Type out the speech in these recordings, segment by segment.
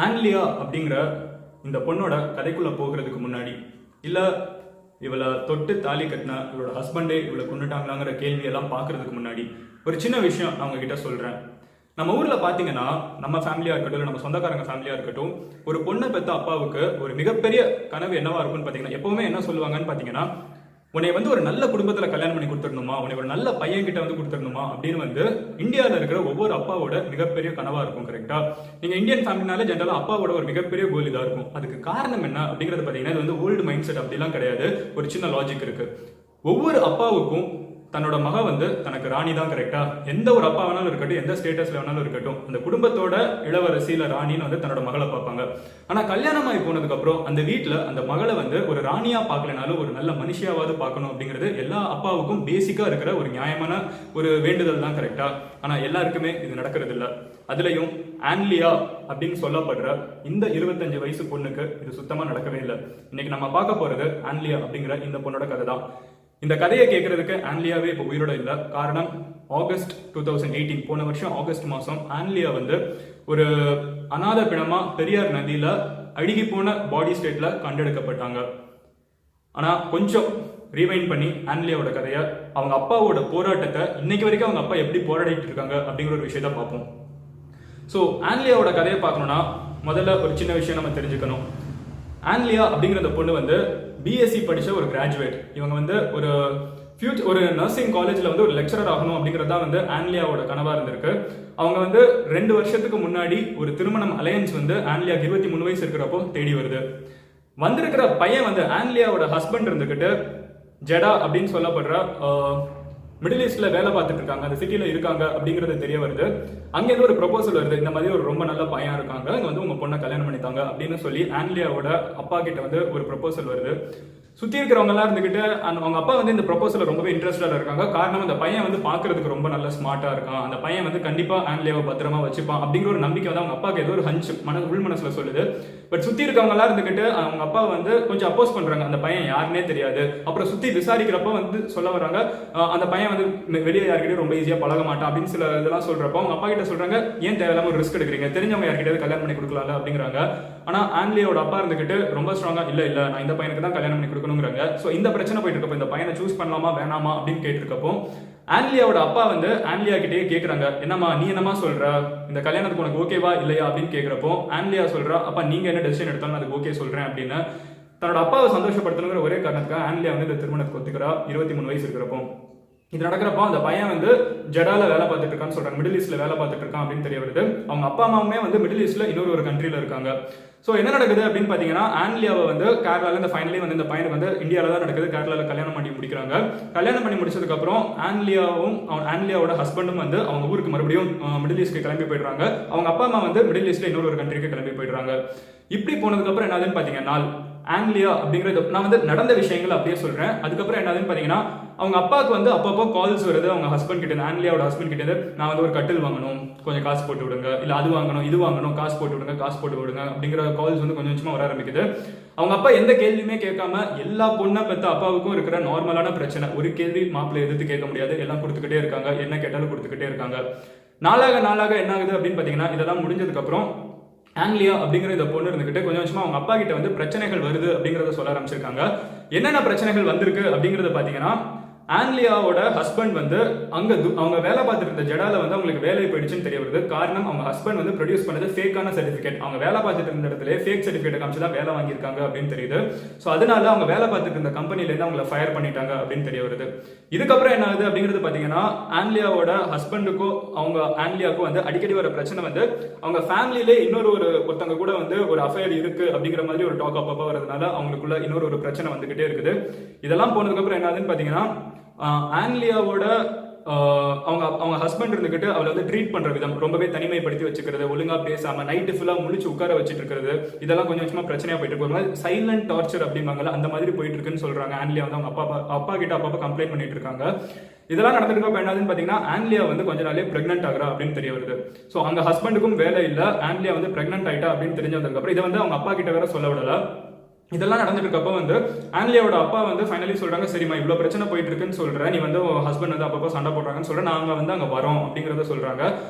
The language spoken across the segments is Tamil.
ஆன்லியா அப்படிங்கிற இந்த பொண்ணோட கதைக்குள்ள போகிறதுக்கு முன்னாடி இல்ல இவளை தொட்டு தாலி கட்டின இவளோட ஹஸ்பண்டே இவளை கொண்டுட்டாங்களாங்கிற கேள்வியெல்லாம் பார்க்கறதுக்கு முன்னாடி ஒரு சின்ன விஷயம் நான் உங்ககிட்ட சொல்றேன். நம்ம ஊர்ல பாத்தீங்கன்னா நம்ம ஃபேமிலியா இருக்கட்டும் இல்லை நம்ம சொந்தக்காரங்க ஃபேமிலியா இருக்கட்டும், ஒரு பொண்ணை பெற்ற அப்பாவுக்கு ஒரு மிகப்பெரிய கனவு என்னவா இருக்கும்னு பாத்தீங்கன்னா, எப்பவுமே என்ன சொல்லுவாங்கன்னு பாத்தீங்கன்னா, உன்னை ஒரு நல்ல குடும்பத்துல கல்யாணம் பண்ணி கொடுத்துடணுமா, உன்னை ஒரு நல்ல பையன் கிட்ட கொடுத்துடணுமா அப்படின்னு இந்தியாவில் இருக்கிற ஒவ்வொரு அப்பாவோட மிகப்பெரிய கனவா இருக்கும். கரெக்டா? நீங்க இந்தியன் ஃபேமிலினாலே ஜென்ரலா அப்பாவோட ஒரு மிகப்பெரிய கோல் இதா இருக்கும். அதுக்கு காரணம் என்ன அப்படிங்கறது பாத்தீங்கன்னா, இது ஓல்டு மைண்ட் செட் அப்படிலாம் கிடையாது. ஒரு சின்ன லாஜிக் இருக்கு. ஒவ்வொரு அப்பாவுக்கும் தன்னோட மக தனக்கு ராணி தான். கரெக்டா? எந்த ஒரு அப்பா வேணாலும் இருக்கட்டும், எந்த ஸ்டேட்டஸ்ல வேணாலும் இருக்கட்டும், அந்த குடும்பத்தோட இளவரசியில ராணின்னு தன்னோட மகளை பார்ப்பாங்க. ஆனா கல்யாணம் ஆகி போனதுக்கு அப்புறம் அந்த வீட்டுல அந்த மகளை ஒரு ராணியா பார்க்கலனாலும் ஒரு நல்ல மனுஷியாவது பார்க்கணும் அப்படிங்கிறது எல்லா அப்பாவுக்கும் பேசிக்கா இருக்கிற ஒரு நியாயமான ஒரு வேண்டுதல் தான். கரெக்டா? ஆனா எல்லாருக்குமே இது நடக்கிறது இல்ல. அதுலயும் ஆன்லியா அப்படின்னு சொல்லப்படுற இந்த 25 வயசு பொண்ணுக்கு இது சுத்தமா நடக்கவே இல்லை. இன்னைக்கு நம்ம பார்க்க போறது ஆன்லியா அப்படிங்கிற இந்த பொண்ணோட கதை தான். இந்த கதையை கேட்கறதுக்கு ஆன்லியாவே இப்போ உயிரோட இல்லை. காரணம், ஆகஸ்ட் 2018 போன வருஷம் ஆகஸ்ட் மாசம் ஆன்லியா ஒரு அநாத பிணமா பெரியார் நதியில அழுகி போன பாடி ஸ்டேட்ல கண்டெடுக்கப்பட்டாங்க. ஆனா கொஞ்சம் ரீவைண்ட் பண்ணி ஆன்லியாவோட கதையை, அவங்க அப்பாவோட போராட்டத்தை, இன்னைக்கு வரைக்கும் அவங்க அப்பா எப்படி போராடிட்டு இருக்காங்க அப்படிங்கிற ஒரு விஷயத்த பார்ப்போம். ஸோ ஆன்லியாவோட கதையை பார்க்கணும்னா முதல்ல ஒரு சின்ன விஷயம் நம்ம தெரிஞ்சுக்கணும். ஆன்லியா அப்படிங்கிற அந்த பொண்ணு பிஎஸ்சி படிச்ச ஒரு கிராஜுவேட். இவங்க ஒரு நர்சிங் காலேஜ்ல ஒரு லெக்சரர் ஆகணும் அப்படிங்கிறது தான் ஆன்லியாவோட கனவா இருந்திருக்கு. அவங்க 2 வருஷத்துக்கு முன்னாடி ஒரு திருமணம் அலையன்ஸ் ஆன்லியாக்கு 23 வயசு இருக்கிறப்போ தேடி வருது. வந்திருக்கிற பையன் ஆன்லியாவோட ஹஸ்பண்ட் இருந்துகிட்டு ஜெடா அப்படின்னு சொல்லப்படுற மிடில் ஈஸ்ட்ல வேலை பார்த்துட்டு இருக்காங்க, அந்த சிட்டில இருக்காங்க அப்படிங்கிறது தெரிய வருது. அங்க ஒரு ப்ரொபோசல் வருது, இந்த மாதிரி ஒரு ரொம்ப நல்ல பையன் இருக்காங்க, இங்க உங்க பொண்ணை கல்யாணம் பண்ணித்தாங்க அப்படின்னு சொல்லி ஆன்லியாவோட அப்பா கிட்ட ஒரு ப்ரொபோசல் வருது. சுத்தி இருக்கிறவங்க எல்லாம் இருந்துகிட்டு அவங்க அப்பா இந்த ப்ரொபோசல் ரொம்பவே இன்ட்ரெஸ்டா இருக்காங்க. காரணம், அந்த பையன் பாக்குறதுக்கு ரொம்ப நல்ல ஸ்மார்ட்டா இருக்கான், அந்த பையன் கண்டிப்பா ஆன்லியாவை பத்திரமா வச்சுப்பான் அப்படிங்கிற ஒரு நம்பிக்கை அவங்க அப்பாவுக்கு ஏதோ ஒரு ஹஞ்ச் உள் மனசுல சொல்லுது. பட் சுத்தி இருக்கவங்க எல்லாம் இருந்துகிட்டு அவங்க அப்பா கொஞ்சம் அப்போஸ் பண்றாங்க. அந்த பையன் யாருன்னே தெரியாது. அப்புறம் சுத்தி விசாரிக்கிறப்ப சொல்ல வர்றாங்க, அந்த பையன் வெளியே யார்கிட்டயும் ரொம்ப ஈஸியா பழக மாட்டான் அப்படின்னு சில இதெல்லாம் சொல்றப்போ அவங்க அப்பா கிட்ட சொல்றாங்க, ஏன் தேவையில்லாம ஒரு ரிஸ்க் எடுக்கிறீங்க, தெரிஞ்சவங்க யார்கிட்ட கல்யாணம் பண்ணி கொடுக்கலாம்ல அப்படிங்கிறாங்க. ஆனா ஆன்லியாவோட அப்பா இருந்துகிட்டு ரொம்ப ஸ்ட்ராங்கா, இல்ல நான் இந்த பையனுக்கு தான் கல்யாணம் பண்ணி கொடுக்கணுங்கிறாங்க. சோ இந்த பிரச்சனை போயிட்டு இருக்கப்போ, இந்த பையனை சூஸ் பண்ணலாமா வேணாமா அப்படின்னு கேட்டிருக்கப்போ ஆன்லியாவோட அப்பா ஆன்லியா கிட்டே கேக்குறாங்க, என்னமா நீ என்னமா சொல்ற, இந்த கல்யாணத்துக்கு உனக்கு ஓகேவா இல்லையா அப்படின்னு கேக்குறப்போ ஆன்லியா சொல்றா, அப்பா நீங்க என்ன டெசிஷன் எடுத்தாலும் அதுக்கு ஓகே சொல்றேன் அப்படின்னு தன்னோட அப்பாவை சந்தோஷப்படுத்தணுங்கிற ஒரே காரணத்துக்காக ஆன்லியா இந்த திருமணத்துக்கு ஒத்துக்கிறா 23 வயசு இருக்கிறப்போ. இது நடக்கிறப்போ அந்த பையன் ஜெடால வேலை பார்த்துட்டு இருக்கான்னு சொல்றாங்க, மிடில் ஈஸ்ட்ல வேலை பார்த்துட்டு இருக்கான் அப்படின்னு தெரிய வருது. அவங்க அப்பா அம்மாவுமே மிடில் ஈஸ்ட்ல இன்னொரு கண்ட்ரில இருக்காங்க. சோ என்ன நடக்குது அப்படின்னு பாத்தீங்கன்னா, ஆன்லியாவை கேரளால இந்த ஃபைனலி இந்த பையனுக்கு இந்தியாவில தான் நடக்குது. கேரளால கல்யாணம் பண்ணி முடிக்கிறாங்க. கல்யாணம் பண்ணி முடிச்சதுக்கு அப்புறம் ஆன்லியாவோட ஹஸ்பண்டும் அவங்க ஊருக்கு மறுபடியும் மிடில் ஈஸ்ட்க்கு கிளம்பி போயிடுறாங்க. அவங்க அப்பா அம்மா மிடில் ஈஸ்ட்ல இன்னொரு கண்ட்ரிக்கு கிளம்பி போயிடுறாங்க. இப்படி போனதுக்கு அப்புறம் என்னதுன்னு பாத்தீங்கன்னா, ஆன்லியா அப்படிங்கிறது நான் நடந்த விஷயங்கள் அப்படியே சொல்றேன். அதுக்கப்புறம் என்னதுன்னு பாத்தீங்கன்னா, அவங்க அப்பாவுக்கு அப்பப்போ கால்ஸ் வருது அவங்க ஹஸ்பண்ட் கிட்ட, ஆன்லியாவோட ஹஸ்பண்ட் கிட்ட, நான் ஒரு கட்டில் வாங்கணும், கொஞ்சம் காசு போட்டு விடுங்க, இல்ல அது வாங்கணும் இது வாங்கணும், காசு போட்டு விடுங்க அப்படிங்கிற கால்ஸ் கொஞ்சம் கொஞ்சமா வர ஆரம்பிக்குது. அவங்க அப்பா எந்த கேள்வியுமே கேட்காம, எல்லா பொண்ணை பெற்ற அப்பாவுக்கும் இருக்கிற நார்மலான பிரச்சனை, ஒரு கேள்வி மாப்பிள்ளை எதிர்த்து கேட்க முடியாது, எல்லாம் கொடுத்துக்கிட்டே இருக்காங்க, என்ன கேட்டாலும் கொடுத்துக்கிட்டே இருக்காங்க. நாளாக என்ன ஆகுது அப்படின்னு பாத்தீங்கன்னா, இதெல்லாம் முடிஞ்சதுக்கு அப்புறம் ஆன்லியா அப்படிங்கிற இந்த பொண்ணு இருந்துகிட்டு கொஞ்சம் கொஞ்சமா அவங்க அப்பா கிட்ட பிரச்சனைகள் வருது அப்படிங்கறத சொல்ல ஆரம்பிச்சிருக்காங்க. என்னென்ன பிரச்சனைகள் வந்திருக்கு அப்படிங்கறத பாத்தீங்கன்னா, ஆன்லியாவோட ஹஸ்பண்ட் அவங்க வேலை பார்த்துட்டு இருந்த ஜெடால அவங்களுக்கு வேலை போயிடுச்சுன்னு தெரிய வருது. காரணம், அவங்க ஹஸ்பண்ட் ப்ரொடியூஸ் பண்ணது ஃபேக்கான சர்டிபிகேட். அவங்க வேலை பார்த்துட்டு இருந்த இடத்துல ஃபேக் சர்டிபிகேட் காமிச்சு தான் வேலை வாங்கியிருக்காங்க அப்படின்னு தெரியுது. ஸோ அதனால அவங்க வேலை பார்த்துட்டு இருந்த கம்பெனில இருந்து அவங்களை ஃபயர் பண்ணிட்டாங்க அப்படின்னு தெரிய வருது. இதுக்கப்புறம் என்ன ஆகுது அப்படிங்கிறது பாத்தீங்கன்னா, ஆன்லியாவோட ஹஸ்பண்டுக்கும் ஆன்லியாவுக்கும் அடிக்கடி வர பிரச்சனை அவங்க ஃபேமிலியிலே ஒருத்தவங்க கூட ஒரு அஃபேர் இருக்கு அப்படிங்கிற மாதிரி ஒரு டாக் அப்பா வரதுனால அவங்களுக்குள்ள இன்னொரு பிரச்சனை வந்துகிட்டே இருக்குது. இதெல்லாம் போனதுக்கு அப்புறம் என்ன ஆகுதுன்னு பாத்தீங்கன்னா, ஆன்லியாவோட அவங்க ஹஸ்பண்ட் இருந்துகிட்டு அவளை ட்ரீட் பண்ற விதம், ரொம்பவே தனிமைப்படுத்தி வச்சுக்கிறது, ஒழுங்கா பேசாம நைட்டு ஃபுல்லா முழிச்சு உட்கார வச்சுட்டு இருக்கிறது, இதெல்லாம் கொஞ்சம் கொஞ்சமா பிரச்சனையா போயிட்டு இருக்கு. சைலண்ட் டார்ச்சர் அப்படிம்பாங்கல்ல, அந்த மாதிரி போயிட்டு இருக்குன்னு சொல்றாங்க. ஆன்லியா அவங்க அப்பா கிட்ட அப்பா கம்ப்ளைண்ட் பண்ணிட்டு இருக்காங்க. இதெல்லாம் நடந்துட்டு என்னதுன்னு பாத்தீங்கன்னா, ஆன்லியா கொஞ்ச நாளே பிரெக்னென்ட் ஆகுறா அப்படின்னு தெரிய வருது. சோ அங்க ஹஸ்பண்டுக்கும் வேலை இல்ல, ஆன்லியா பிரெக்னென்ட் ஆயிட்டா அப்படின்னு தெரிஞ்சு வந்ததுக்கு அப்புறம் இதை அவங்க அப்பா கிட்ட வேற சொல்ல விடல. இதெல்லாம் நடந்துட்டு இருக்கப்ப வந்து ஆன்லியாவோட அப்பா வந்து ஃபைனலி சொல்றாங்க, சரிம்மா இவ்வளவு பிரச்சனை போயிட்டு இருக்குன்னு சொல்ற, நீ வந்து ஹஸ்பண்ட் வந்து அப்பப்போ சண்டை போடுறாங்கன்னு சொல்ற, நாங்க வந்து அங்க வரோம் அப்படிங்கறத சொல்றாங்க.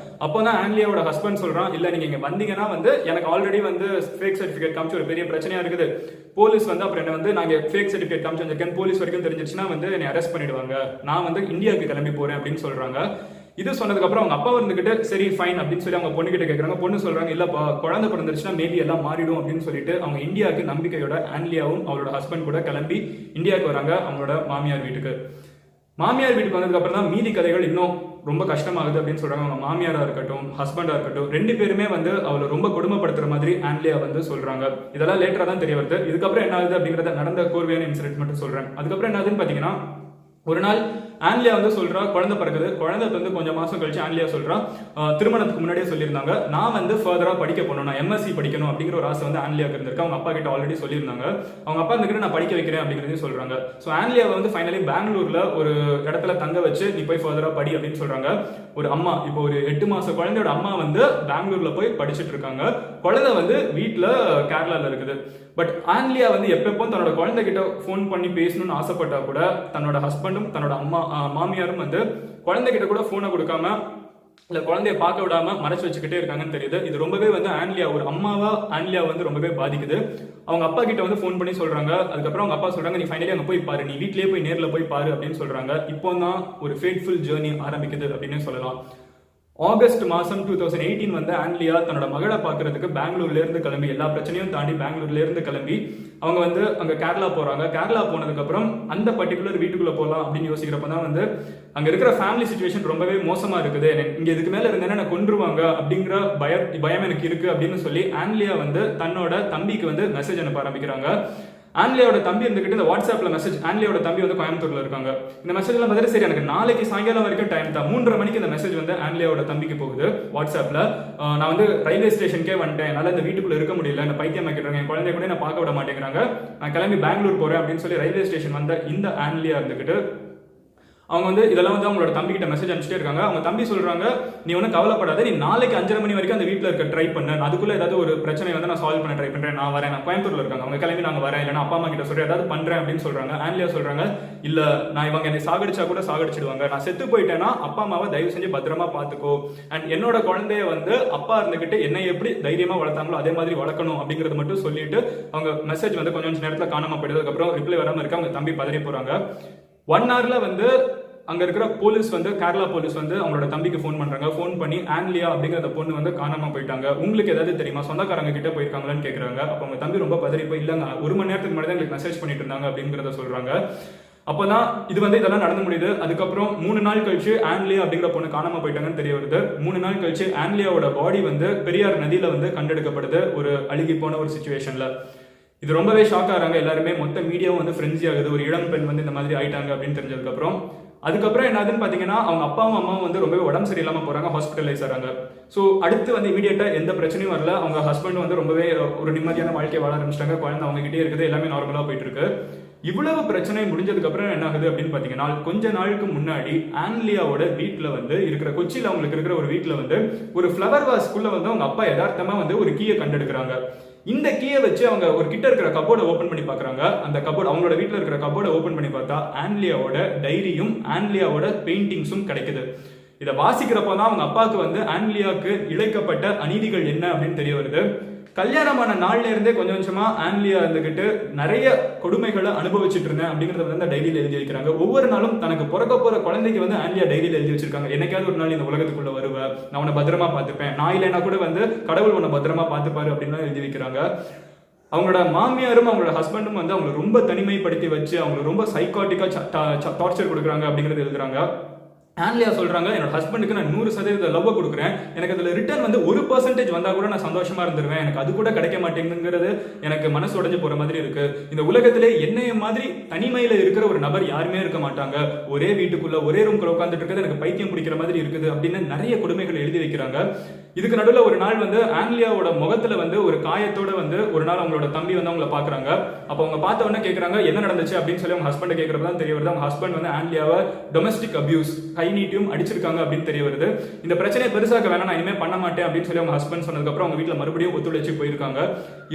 அப்போதான் ஆன்லியாவோட ஹஸ்பண்ட் சொல்றான், இல்ல நீங்க இங்க வந்தீங்கன்னா வந்து எனக்கு ஆல்ரெடி வந்து ஃபேக் சர்டிபிகேட் காமிச்சு ஒரு பெரிய பிரச்சனையா இருக்குது, போலீஸ் வந்து அப்புறம் என்ன வந்து நாங்க ஃபேக் சர்டிபிகேட் காமிச்சு வந்திருக்கேன், போலீஸ் வரைக்கும் தெரிஞ்சிச்சுன்னா வந்து என்னை அரெஸ்ட் பண்ணிடுவாங்க, நான் வந்து இந்தியாவுக்கு கிளம்பி போறேன் அப்படின்னு சொல்றாங்க. இது சொன்னதுக்கு அப்புறம் அவங்க அப்பா இருந்துகிட்டு சரி ஃபைன் அப்படின்னு சொல்லி அவங்க பொண்ணு கிட்ட கேட்கறாங்க. பொண்ணு சொல்றாங்க, இல்லப்பா குழந்தை பிறந்துருச்சுன்னா மேபி எல்லாம் மாறிடும் அப்படின்னு சொல்லிட்டு அவங்க இந்தியாவுக்கு நம்பிக்கையோட ஆன்லியாவும் அவரோட ஹஸ்பண்ட் கூட கிளம்பி இந்தியாவுக்கு வராங்க அவங்களோட மாமியார் வீட்டுக்கு. மாமியார் வீட்டுக்கு வந்ததுக்கு அப்புறம் தான் மீதி கதைகள் இன்னும் ரொம்ப கஷ்டமாகுது அப்படின்னு சொல்றாங்க. அவங்க மாமியாரா இருக்கட்டும் ஹஸ்பண்டா இருக்கட்டும் ரெண்டு பேருமே வந்து அவளை ரொம்ப கொடுமைப்படுத்துற மாதிரி ஆன்லியா வந்து சொல்றாங்க. இதெல்லாம் லேட்டரா தான் தெரிய வருது. இதுக்கப்புறம் என்ன ஆகுது அப்படிங்கறத நடந்த கோர்வையான இன்சிடென்ட் மட்டும் சொல்றேன். அதுக்கப்புறம் என்ன ஆகுதுன்னு பாத்தீங்கன்னா, ஒரு நாள் ஆன்லியா வந்து சொல்றா குழந்தை பிறகுது. குழந்தை வந்து கொஞ்சம் மாசம் கழிச்சு ஆன்லியா சொல்றா, திருமணத்துக்கு முன்னாடியே சொல்லியிருந்தாங்க நான் வந்து ஃபர்தரா படிக்க போகணும், நான் எம்எஸ்சி படிக்கணும் அப்படிங்கிற ஒரு ஆசை வந்து ஆன்லியாவுக்கு இருந்திருக்கு. அவங்க அப்பா கிட்ட ஆல்ரெடி சொல்லியிருந்தாங்க. அவங்க அப்பா இருந்துக்கிட்டு நான் படிக்க வைக்கிறேன் அப்படிங்கிறதையும் சொல்றாங்க. ஸோ ஆன்லியாவை வந்து ஃபைனலி பெங்களூர்ல ஒரு இடத்துல தங்க வச்சு நீ போய் ஃபர்தரா படி அப்படின்னு சொல்றாங்க. ஒரு அம்மா, இப்போ ஒரு 8 மாச குழந்தையோட அம்மா வந்து பெங்களூர்ல போய் படிச்சுட்டு இருக்காங்க. குழந்தை வந்து வீட்டுல கேரளால இருக்குது. பட் ஆன்லியா வந்து எப்பப்போ தன்னோட குழந்தைகிட்ட ஃபோன் பண்ணி பேசணும்னு ஆசைப்பட்டா கூட தன்னோட ஹஸ்பண்டும் தன்னோட மாமியாரும் வந்து குழந்தைகிட்ட கூட போனை கொடுக்காம இல்ல குழந்தைய பார்க்க விடாம மறைச்சு வச்சுக்கிட்டே இருக்காங்கன்னு தெரியுது. இது ரொம்பவே வந்து ஆன்லியா ஒரு அம்மாவா ஆன்லியா வந்து ரொம்பவே பாதிக்குது. அவங்க அப்பா கிட்ட வந்து ஃபோன் பண்ணி சொல்றாங்க. அதுக்கப்புறம் அவங்க அப்பா சொல்றாங்க, நீ ஃபைனலி அங்க போய் பாரு, நீ வீட்லயே போய் நேர்ல போய் பாரு அப்படின்னு சொல்றாங்க. இப்போ தான் ஒரு ஃபேட்ஃபுல் ஜேர்னி ஆரம்பிக்குது அப்படின்னு சொல்லலாம். ஆகஸ்ட் மாசம் 2018 வந்து ஆன்லியா தன்னோட மகளை பார்க்கறதுக்கு பெங்களூர்ல இருந்து கிளம்பி எல்லா பிரச்சனையும் தாண்டி பெங்களூர்ல இருந்து கிளம்பி அவங்க வந்து அங்க கேரளா போறாங்க. கேரளா போனதுக்கு அப்புறம் அந்த பர்டிகுலர் வீட்டுக்குள்ள போகலாம் அப்படின்னு யோசிக்கிறப்ப தான் வந்து அங்க இருக்கிற ஃபேமிலி சிச்சுவேஷன் ரொம்பவே மோசமா இருக்குது, இங்க இதுக்கு மேல இருந்தேன்னா என்ன கொன்றுவாங்க அப்படிங்கிற பயம் எனக்கு இருக்கு அப்படின்னு சொல்லி ஆன்லியா வந்து தன்னோட தம்பிக்கு வந்து மெசேஜ் அனுப்ப ஆரம்பிக்கிறாங்க. ஆன்லியாவோட தம்பி இருந்துகிட்டு இந்த வாட்ஸ்அப்ல மெசேஜ், ஆன்லியாவோட தம்பி வந்து கோயம்புத்தூர்ல இருக்காங்க. இந்த மெசேஜ் எல்லாம் பார்த்துட்டு சரி எனக்கு நாளைக்கு சாயங்காலம் வரைக்கும் டைம் தான், 3:30 மணிக்கு இந்த மெசேஜ் வந்து ஆன்லியாவோட தம்பிக்கு போகுது வாட்ஸ்அப்ல. நான் வந்து ரயில்வே ஸ்டேஷனுக்கே வந்துட்டேன், என்னால இந்த வீட்டுக்குள்ள இருக்க முடியல, இந்த பைத்தியம் ஆக்கிடுறாங்க, என் குழந்தைய கூட நான் பார்க்க விட மாட்டேங்கிறாங்க, நான் கிளம்பி பெங்களூர் போறேன் அப்படின்னு சொல்லி ரயில்வே ஸ்டேஷன் வந்த இந்த ஆன்லியா இருந்துகிட்டு அவங்க வந்து இதெல்லாம் வந்து அவங்களோட தம்பி கிட்ட மெசேஜ் அனுப்பிச்சிட்டே இருக்காங்க. அவங்க தம்பி சொல்றாங்க, நீ ஒன்றும் கவலைப்படாத, நீ நாளைக்கு 5:30 மணி வரைக்கும் அந்த வீட்டில் இருக்க ட்ரை பண்ண, அதுக்குள்ள ஏதாவது ஒரு பிரச்சனை வந்து நான் சால்வ் பண்ண ட்ரை பண்றேன், நான் வரேன், நான் கோயம்புத்தூர்ல இருக்காங்க, அவங்க கிளம்பி நாங்க வரேன், இல்லைன்னா அப்பா அம்மா கிட்ட சொல்றேன் ஏதாவது பண்றேன் அப்படின்னு சொல்றாங்க. ஆன்லியா சொல்றாங்க, இல்ல நான் இவங்க என்னை சாகடிச்சா கூட சாகடிச்சிடுவாங்க, நான் செத்து போயிட்டேன்னா அப்பா அம்மாவை தயவு செஞ்சு பத்திரமா பாத்துக்கோ, அண்ட் என்னோட குழந்தைய வந்து அப்பா இருந்துகிட்டு என்னை எப்படி தைரியமா வளர்த்தாங்களோ அதே மாதிரி வளர்க்கணும் அப்படிங்கறது மட்டும் சொல்லிட்டு அவங்க மெசேஜ் வந்து கொஞ்சம் நேரத்துல காணாம போயிடுது. அதுக்கப்புறம் ரிப்ளை வராம இருக்க அவங்க தம்பி பதறி போறாங்க. 1 hourல வந்து அங்க இருக்கிற போலீஸ் வந்து கேரளா போலீஸ் வந்து அவங்களோட தம்பிக்கு ஃபோன் பண்றாங்க. ஃபோன் பண்ணி ஆன்லியா அப்படிங்கிற அந்த பொண்ணு வந்து காணாம போயிட்டாங்க, உங்களுக்கு ஏதாவது தெரியுமா, சொந்தக்காரங்க கிட்ட போயிருக்காங்களான்னு கேட்கறாங்க. அப்ப அவங்க தம்பி ரொம்ப பதறி போய், இல்லங்க 1 மணி நேரத்துக்கு முன்னாடி தான் எங்களுக்கு மெசேஜ் பண்ணிட்டு இருந்தாங்க அப்படிங்கறத சொல்றாங்க. அப்பதான் இது வந்து இதெல்லாம் நடந்து முடியுது. அதுக்கப்புறம் 3 நாள் கழிச்சு ஆன்லியா அப்படிங்கிற பொண்ணு காணாம போயிட்டாங்கன்னு தெரிய வருது. 3 நாள் கழிச்சு ஆன்லியாவோட பாடி வந்து பெரியார் நதியில வந்து கண்டெடுக்கப்படுது ஒரு அழுகி போன ஒரு சிச்சுவேஷன்ல. இது ரொம்பவே ஷாக் ஆகிறாங்க எல்லாருமே, மொத்த மீடியாவும் வந்து ஃப்ரெண்ட்ஸி ஆகுது, ஒரு இளம் பெண் வந்து இந்த மாதிரி ஆயிட்டாங்க அப்படின்னு தெரிஞ்சதுக்கு அப்புறம். அதுக்கப்புறம் என்னதுன்னு பாத்தீங்கன்னா அவங்க அப்பாவும் அம்மாவும் வந்து ரொம்ப உடம்பு சரியில்லாம போறாங்க, ஹாஸ்பிட்டலைஸ் ஆறாங்க. ஸோ அடுத்து வந்து இமீடியட்டா எந்த பிரச்சனையும் வரல, அவங்க ஹஸ்பண்ட் வந்து ரொம்பவே ஒரு நிம்மதியான வாழ்க்கை வாழ ஆரம்பிச்சிட்டாங்க, குழந்தை அவங்க கிட்டே இருக்குது, எல்லாமே நார்மலா போயிட்டு இருக்கு. இவ்வளவு பிரச்சனை முடிஞ்சதுக்கு அப்புறம் என்ன ஆகுது அப்படின்னு பாத்தீங்கன்னா, கொஞ்ச நாளுக்கு முன்னாடி ஆன்லியாவோட வீட்டுல வந்து இருக்கிற கொச்சியில அவங்களுக்கு இருக்கிற ஒரு வீட்டுல வந்து ஒரு ஃபிளவர் வாஸ்க்குள்ள வந்து அவங்க அப்பா யதார்த்தமா வந்து ஒரு கீயை கண்டெடுக்கிறாங்க. இந்த கீயை வச்சு அவங்க ஒரு கிட்ட இருக்கிற கபோர்டை ஓபன் பண்ணி பாக்குறாங்க. அந்த கபோர்டு அவங்களோட வீட்டுல இருக்கிற கபோர்டை ஓபன் பண்ணி பார்த்தா ஆன்லியாவோட டைரியும் ஆன்லியாவோட பெயிண்டிங்ஸும் கிடைக்குது. இதை வாசிக்கிறப்பதான் அவங்க அப்பாவுக்கு வந்து ஆன்லியாவுக்கு இழைக்கப்பட்ட அநீதிகள் என்ன அப்படின்னு தெரிய வருது. கல்யாணமான நாள்ல இருந்தே கொஞ்சம் கொஞ்சமா ஆன்லியா இருந்துகிட்டு நிறைய கொடுமைகளை அனுபவிச்சுட்டு இருந்தேன் அப்படிங்கறத வந்து அந்த டைரியில எழுதி வைக்கிறாங்க. ஒவ்வொரு நாளும் தனக்கு பிறக்க போற குழந்தைக்கு வந்து ஆன்லியா டைரியில எழுதி வச்சிருக்காங்க, என்னைக்காவது ஒரு நாள் இந்த உலகத்துக்குள்ள வருவேன், நான் உன்னை பத்திரமா பார்த்துப்பேன், நான் இல்லைன்னா கூட வந்து கடவுள் உன்னை பத்திரமா பார்த்துப்பாரு அப்படின்னு எழுதி வைக்கிறாங்க. அவங்களோட மாமியாரும் அவங்களோட ஹஸ்பண்டும் வந்து அவங்களை ரொம்ப தனிமைப்படுத்தி வச்சு அவங்களை ரொம்ப சைக்காட்டிக்கா டார்ச்சர் கொடுக்குறாங்க அப்படிங்கறது எழுதுறாங்க. ஆன்லியா சொல்றாங்க, என்னோட ஹஸ்பண்டுக்கு நான் 100% லவ் கொடுக்குறேன், எனக்கு அதுல ரிட்டர்ன் வந்து 1% வந்தா கூட நான் சந்தோஷமா இருந்துருவேன், எனக்கு அது கூட கிடைக்க மாட்டேங்குங்கிறது எனக்கு மனசு உடைஞ்சு போற மாதிரி இருக்கு. இந்த உலகத்திலே என்னைய மாதிரி தனிமையில இருக்கிற ஒரு நபர் யாருமே இருக்க மாட்டாங்க, ஒரே வீட்டுக்குள்ள ஒரே ரூம்குள்ள உட்காந்துட்டு இருக்கிறது எனக்கு பைத்தியம் பிடிக்கிற மாதிரி இருக்குது அப்படின்னு நிறைய கொடுமைகள் எழுதி வைக்கிறாங்க. இதுக்கு நடுவில் ஒரு நாள் வந்து ஆன்லியாவோட முகத்துல வந்து ஒரு காயத்தோட வந்து ஒரு நாள் அவங்களோட தம்பி வந்து அவங்களை பாக்குறாங்க. அப்ப அவங்க பார்த்த உடனே கேட்கறாங்க என்ன நடந்துச்சு அப்படின்னு சொல்லி அவங்க ஹஸ்பண்ட் கேட்கறப்பதான் தெரிய வருது அவங்க ஹஸ்பண்ட் வந்து ஆன்லியாவை டொமஸ்டிக் அபியூஸ் கை நீட்டியும் அடிச்சிருக்காங்க அப்படின்னு தெரிய வருது. இந்த பிரச்சனையை பெருசாக்க வேணாம், நான் இனிமே பண்ண மாட்டேன் அப்படின்னு சொல்லி அவங்க ஹஸ்பண்ட் சொன்னதுக்கு அப்புறம் அவங்க வீட்டில் மறுபடியும் ஒத்துழைச்சு போயிருக்காங்க.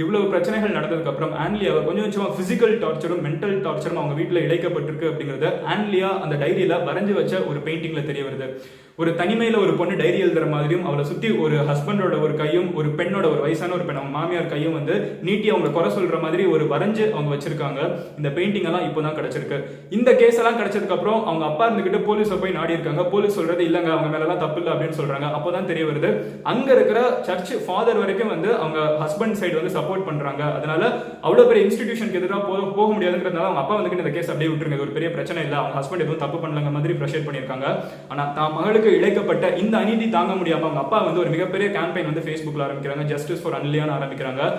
இவ்வளவு பிரச்சனைகள் நடந்ததுக்கு அப்புறம் ஆன்லியா கொஞ்சம் கொஞ்சமா பிசிக்கல் டார்ச்சரும் மென்டல் டார்ச்சரும் அவங்க வீட்டில் இழைக்கப்பட்டிருக்கு அப்படிங்கறத ஆன்லியா அந்த டைரியில வரைஞ்சு வச்ச ஒரு பெயிண்டிங்ல தெரிய வருது. ஒரு தனிமையில ஒரு பொண்ணு டைரி எழுதுற மாதிரியும் அவளை சுத்தி ஒரு ஹஸ்பண்டோட ஒரு கையும் ஒரு பெண்ணோட ஒரு வயசான ஒரு பெண் அவங்க மாமியார் கையும் வந்து நீட்டி அவங்க குறை சொல்ற மாதிரி ஒரு வரைஞ்சு அவங்க வச்சிருக்காங்க. இந்த பெயிண்டிங் எல்லாம் இப்போதான் கிடைச்சிருக்கு. இந்த கேஸ் எல்லாம் கிடைச்சதுக்கு அப்புறம் அவங்க அப்பா இருந்துகிட்டு போலீஸை போய் நாடி இருக்காங்க. போலீஸ் சொல்றது இல்லங்க அவங்க மேல எல்லாம் தப்பு இல்லை அப்படின்னு சொல்றாங்க. அப்போதான் தெரிய வருது அங்க இருக்கிற சர்ச் ஃபாதர் வரைக்கும் வந்து அவங்க ஹஸ்பண்ட் சைடு வந்து சப்போர்ட் பண்றாங்க. அதனால அவ்வளவு பெரிய இன்ஸ்டிடியூஷனுக்கு எதிராக போக முடியாதுங்கிறதுனால அவங்க அப்பா வந்து இந்த கேஸ் அப்படியே விட்டுருங்க, ஒரு பெரிய பிரச்சனை இல்லை, அவங்க ஹஸ்பண்ட் எதுவும் தப்பு பண்ணலங்க மாதிரி ப்ரெஷர் பண்ணியிருக்காங்க. ஆனா தான் மகளுக்கு இழைக்கப்பட்ட இந்த அநீதி தாங்க முடியாம அவங்க அப்பா வந்து ஒரு மிகப்பெரிய கேம்பெயின் வந்து Facebookல ஆரம்பிக்கிறாங்க. ஜஸ்டிஸ் ஃபார் அன்லியான்னு ஆரம்பிக்கிறாங்க.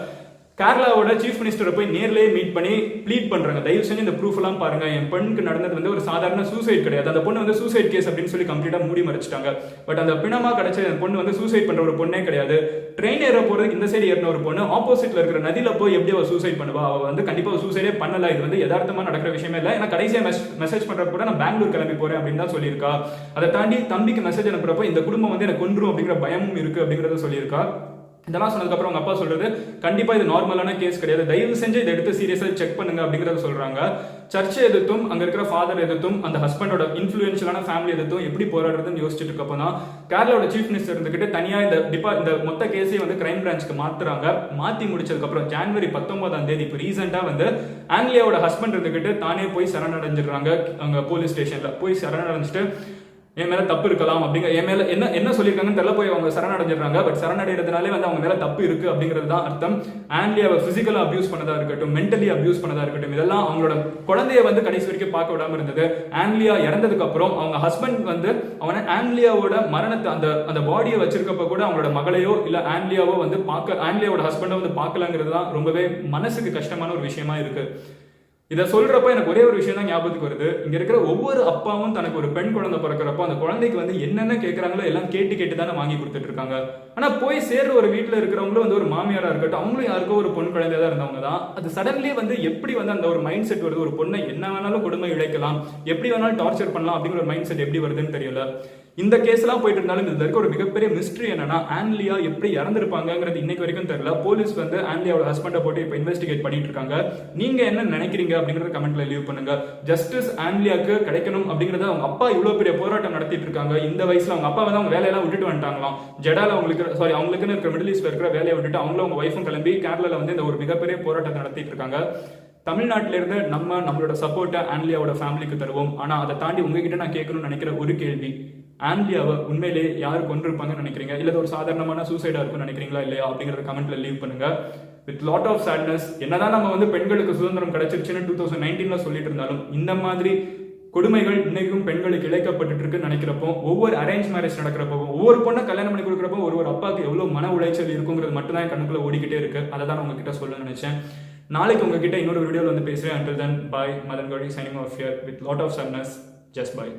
கேரளாவோட சீஃப் மினிஸ்டரை போய் நேர்லயே மீட் பண்ணி ப்ளீட் பண்றாங்க, தயவு செஞ்சு இந்த ப்ரூஃப் எல்லாம் பாருங்க, என் பெண்ணுக்கு நடந்தது வந்து ஒரு சாதாரண சூசைட் கிடையாது, அந்த பொண்ணு வந்து சூசைட் கேஸ் அப்படின்னு சொல்லி கம்ப்ளீட்டா மூடி மறைச்சிட்டாங்க. பட் அந்த பிணமா கிடைச்ச அந்த பொண்ணு வந்து சூசைட் பண்ற ஒரு பொண்ணே கிடையாது. ட்ரெயின் ஏற போறதுக்கு இந்த சைடு ஏறின ஒரு பொண்ணு ஆப்போசிட்ல இருக்கிற நதியில போய் எப்படி அவ சூசைட் பண்ணுவா, அவ வந்து கண்டிப்பா சூசைடே பண்ணல, இது வந்து யதார்த்தமா நடக்கிற விஷயமே இல்லை. ஏன்னா கடைசியா மெசேஜ் பண்ற கூட நான் பெங்களூர் கிளம்பி போறேன் அப்படின்னு தான் சொல்லியிருக்கா. அதை தாண்டி தம்பிக்கு மெசேஜ் அனுப்புறப்ப இந்த குடும்பம் வந்து எனக்கு கொன்றும் அப்படிங்கிற பயமும் இருக்கு அப்படிங்கறத சொல்லியிருக்கா. இதெல்லாம் சொன்னதுக்கு அப்புறம் அவங்க அப்பா சொல்றது கண்டிப்பா இது நார்மலான கேஸ் கிடையாது, தயவு செஞ்சு இதை எடுத்து சீரியஸா செக் பண்ணுங்க அப்படிங்கறத சொல்றாங்க. சர்ச்சை எதிர்த்தும் அங்க இருக்கிற ஃபாதர் எதிர்த்தும் அந்த ஹஸ்பண்டோட இன்ஃபுளுன்ஷியலான ஃபேமிலி எதிர்த்தும் எப்படி போராடுறதுன்னு யோசிச்சுட்டு இருக்கப்போ தான் கேரளாவோட சீஃப் மினிஸ்டர் இருந்துகிட்டு தனியா இந்த மொத்த கேஸை வந்து கிரைம் பிரான்ச்சுக்கு மாத்துறாங்க. மாத்தி முடிச்சதுக்கு அப்புறம் ஜனவரி 19ஆம் தேதி இப்போ ரீசெண்டா வந்து ஆன்லியாவோட ஹஸ்பண்ட் இருந்துகிட்டு தானே போய் சரணடைஞ்சிடுறாங்க. அங்க போலீஸ் ஸ்டேஷன்ல போய் சரணடைஞ்சிட்டு என் மேல தப்பு இருக்கலாம் அப்படிங்கிற என் மேல என்ன சொல்லியிருக்காங்கன்னு தெரியல, போய் அவங்க சரணடைஞ்சிடறாங்க. பட் சரணடைறதுனாலே வந்து அவங்க மேல தப்பு இருக்கு அப்படிங்கிறது தான் அர்த்தம். ஆன்லியாவை பிசிக்கலா அபியூஸ் பண்ணதா இருக்கட்டும், மென்டலி அபியூஸ் பண்ணதா இருக்கட்டும், இதெல்லாம் அவங்களோட குழந்தைய வந்து கடைசி வரைக்கும் பார்க்க விடாம இருந்தது. ஆன்லியா இறந்ததுக்கு அப்புறம் அவங்க ஹஸ்பண்ட் வந்து அவனை ஆன்லியாவோட மரணத்தை அந்த பாடியை வச்சிருக்கப்ப கூட அவங்களோட மகளையோ இல்ல ஆன்லியாவோ வந்து ஆன்லியாவோட ஹஸ்பண்டோ வந்து பார்க்கலங்கிறது தான் ரொம்பவே மனசுக்கு கஷ்டமான ஒரு விஷயமா இருக்கு. இதை சொல்றப்ப எனக்கு ஒரே ஒரு விஷயம் தான் ஞாபகத்துக்கு வருது. இங்க இருக்கிற ஒவ்வொரு அப்பாவும் தனக்கு ஒரு பெண் குழந்தை பிறக்கிறப்போ அந்த குழந்தைக்கு வந்து என்னென்ன கேட்கறாங்களோ எல்லாம் கேட்டு தானே வாங்கி கொடுத்துட்டு இருக்காங்க. ஆனா போய் சேர்ற ஒரு வீட்டுல இருக்கிறவங்களும் வந்து ஒரு மாமியாரா இருக்கட்டும், அவங்களும் யாருக்கோ ஒரு பொன் குழந்தையா தான் இருந்தவங்க தான். அது சடன்லி வந்து எப்படி வந்து அந்த ஒரு மைண்ட் செட் வருது, ஒரு பொண்ணை என்ன வேணாலும் கொடுமை இழைக்கலாம், எப்படி வேணாலும் டார்ச்சர் பண்ணலாம் அப்படிங்கிற ஒரு மைண்ட் செட் எப்படி வருதுன்னு தெரியல. இந்த கேஸ் எல்லாம் போயிட்டு இருந்தாலும் இதுல இருக்க ஒரு மிகப்பெரிய மிஸ்ட்ரி என்னன்னா ஆன்லியா எப்படி இறந்திருப்பாங்கிறது இன்னைக்கு வரைக்கும் தெரியல. போலீஸ் வந்து ஆன்லியாவோட ஹஸ்பண்டை போட்டு இப்போ இன்வெஸ்டிகேட் பண்ணிட்டு இருக்காங்க. நீங்க என்ன நினைக்கிறீங்க அப்படிங்கறத கமெண்ட்ல லீவ் பண்ணுங்க. ஜஸ்டிஸ் ஆன்லியாக்கு கிடைக்கணும் அப்படிங்கறத அவங்க அப்பா இவ்வளவு பெரிய போராட்டம் நடத்திட்டு இருக்காங்க. இந்த வயசுல அவங்க அப்பா வந்து அவங்க வேலையெல்லாம் விட்டுட்டு வந்துட்டாங்களாம். ஜெடால அவங்களுக்குன்னு இருக்கிற மிடில் ஈஸ்ட்ல இருக்கிற வேலையை விட்டுட்டு அவங்க ஒய்ஃபும் கிளம்பி கேரளால வந்து இந்த ஒரு மிகப்பெரிய போராட்டத்தை நடத்திட்டு இருக்காங்க. தமிழ்நாட்டில இருந்து நம்மளோட சப்போர்ட்டை ஆன்லியாவோட ஃபேமிலிக்கு தருவோம். ஆனா அதை தாண்டி உங்ககிட்ட நான் கேட்கணும்னு நினைக்கிற ஒரு கேள்வி, ஆன்லியாவை உண்மையிலே யாரு கொண்டிருப்பாங்கன்னு நினைக்கிறீங்க, இல்ல ஒரு சாதாரணமான சூசைடா இருக்கும்னு நினைக்கிறீங்களா இல்லையா அப்படிங்கறத கமெண்ட்ல லீவ் பண்ணுங்க. வித் லாட் ஆஃப் சேட்னஸ், என்னதான் நம்ம வந்து பெண்களுக்கு சுதந்திரம் கிடைச்சிருச்சுன்னு 2019ல சொல்லிட்டு இருந்தாலும் இந்த மாதிரி கொடுமைகள் இன்னைக்கும் பெண்களுக்கு இழைக்கப்பட்டு இருக்குன்னு நினைக்கிறப்போ, ஒவ்வொரு அரேஞ்ச் மேரேஜ் நடக்கிறப்போ, ஒவ்வொரு பொண்ணை கல்யாணம் பண்ணி கொடுக்குறப்போ ஒரு அப்பாவுக்கு எவ்வளவு மன உளைச்சல் இருக்குங்கிறது மட்டும் தான் என் கணக்குல ஓடிக்கிட்டே இருக்கு. அதை தான் உங்ககிட்ட சொல்ல நினைச்சேன். நாளைக்கு உங்ககிட்ட இன்னொரு வீடியோல வந்து பேசுறேன். Until then, bye. Madan Gauri signing off here with lot of sadness. Just bye.